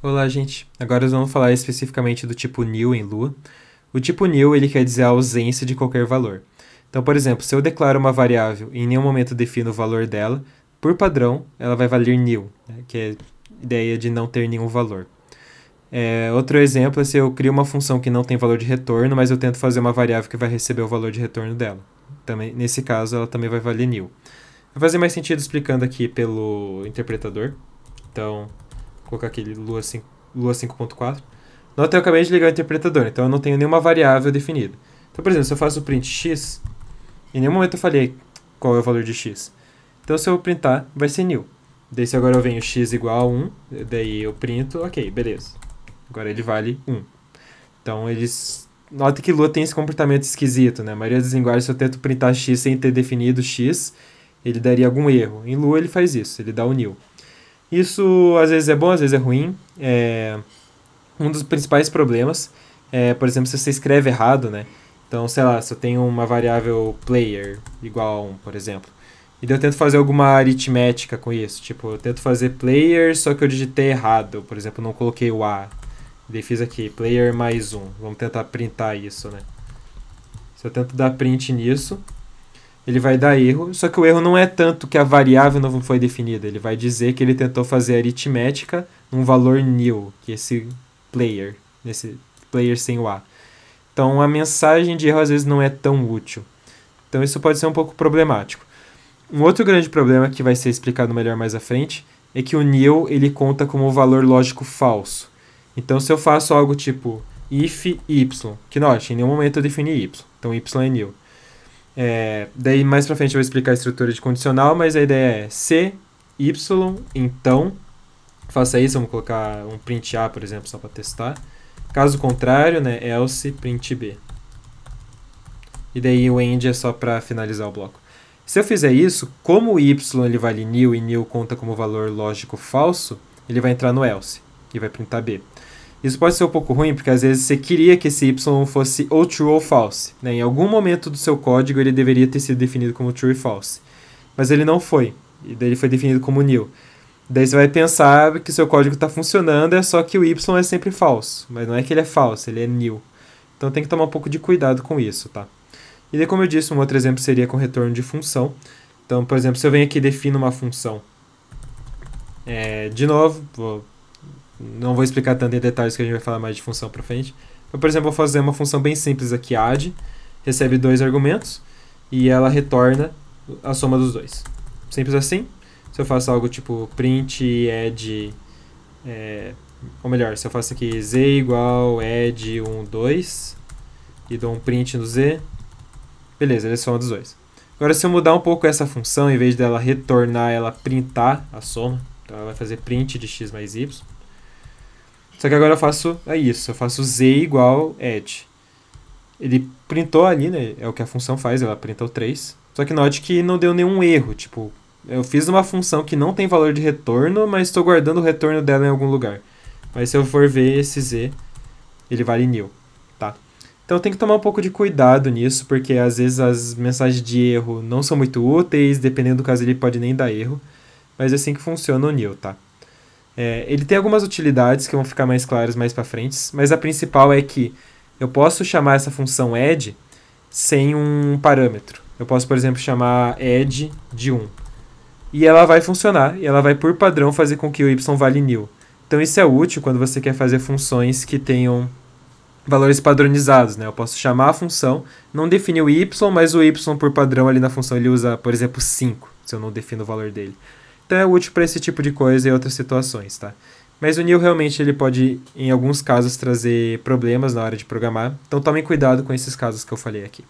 Olá, gente. Agora nós vamos falar especificamente do tipo nil em Lua. O tipo nil ele quer dizer a ausência de qualquer valor. Então, por exemplo, se eu declaro uma variável e em nenhum momento defino o valor dela, por padrão, ela vai valer nil, né, que é a ideia de não ter nenhum valor. Outro exemplo é se eu crio uma função que não tem valor de retorno, mas eu tento fazer uma variável que vai receber o valor de retorno dela. Também, nesse caso, ela também vai valer nil. Vai fazer mais sentido explicando aqui pelo interpretador. Então, vou colocar aqui Lua 5.4. Nota que eu acabei de ligar o interpretador, então eu não tenho nenhuma variável definida. Então, por exemplo, se eu faço o print x, em nenhum momento eu falei qual é o valor de x. Então, se eu printar, vai ser nil. Daí, se agora eu venho x igual a 1, daí eu printo, ok, beleza. Agora ele vale 1. Então, eles... Nota que Lua tem esse comportamento esquisito, né? A maioria das linguagens, se eu tento printar x sem ter definido x, ele daria algum erro. Em Lua ele faz isso, ele dá o nil. Isso às vezes é bom, às vezes é ruim. Um dos principais problemas é, por exemplo, se você escreve errado, né? Então, sei lá, se eu tenho uma variável player igual a 1, por exemplo, e daí eu tento fazer alguma aritmética com isso. Tipo, eu tento fazer player, só que eu digitei errado. Por exemplo, não coloquei o A. Daí fiz aqui, player mais 1. Vamos tentar printar isso, né? Se eu tento dar print nisso, ele vai dar erro, só que o erro não é tanto que a variável não foi definida, ele vai dizer que ele tentou fazer aritmética num valor nil, que é esse player sem o A. Então a mensagem de erro às vezes não é tão útil. Então isso pode ser um pouco problemático. Um outro grande problema que vai ser explicado melhor mais à frente é que o nil ele conta como valor lógico falso. Então se eu faço algo tipo if y, que note, em nenhum momento eu defini y, então y é nil. Daí mais pra frente eu vou explicar a estrutura de condicional, mas a ideia é se, y, então, faça isso, vamos colocar um print A, por exemplo, só para testar. Caso contrário, né, else print B. E daí o end é só para finalizar o bloco. Se eu fizer isso, como o y ele vale nil e nil conta como valor lógico falso, ele vai entrar no else e vai printar B. Isso pode ser um pouco ruim, porque às vezes você queria que esse y fosse ou true ou false, né? Em algum momento do seu código ele deveria ter sido definido como true e false. Mas ele não foi, e daí ele foi definido como nil. Daí você vai pensar que seu código está funcionando, é só que o y é sempre falso. Mas não é que ele é falso, ele é nil. Então tem que tomar um pouco de cuidado com isso, tá? E daí, como eu disse, um outro exemplo seria com retorno de função. Então, por exemplo, se eu venho aqui e defino uma função, de novo, não vou explicar tanto em detalhes que a gente vai falar mais de função para frente. Então, por exemplo, eu vou fazer uma função bem simples aqui, add, recebe dois argumentos e ela retorna a soma dos dois. Simples assim. Se eu faço algo tipo print add, ou melhor, se eu faço aqui z igual add 1, 2 e dou um print no z, beleza, ele soma dos dois. Agora, se eu mudar um pouco essa função, em vez dela retornar, ela printar a soma, então ela vai fazer print de x mais y. Só que agora eu faço isso, eu faço z igual add. Ele printou ali, né? É o que a função faz, ela printa o 3. Só que note que não deu nenhum erro, tipo, eu fiz uma função que não tem valor de retorno, mas estou guardando o retorno dela em algum lugar. Mas se eu for ver esse z, ele vale nil, tá? Então tem que tomar um pouco de cuidado nisso, porque às vezes as mensagens de erro não são muito úteis, dependendo do caso ele pode nem dar erro. Mas é assim que funciona o nil, tá? Ele tem algumas utilidades que vão ficar mais claras mais para frente, mas a principal é que eu posso chamar essa função add sem um parâmetro. Eu posso, por exemplo, chamar add de 1. E ela vai funcionar, e ela vai, por padrão, fazer com que o y vale nil. Então isso é útil quando você quer fazer funções que tenham valores padronizados, né? Eu posso chamar a função, não definir o y, mas o y, por padrão, ali na função, ele usa, por exemplo, 5, se eu não defino o valor dele. Então é útil para esse tipo de coisa e outras situações, tá? Mas o nil realmente ele pode, em alguns casos, trazer problemas na hora de programar. Então tomem cuidado com esses casos que eu falei aqui.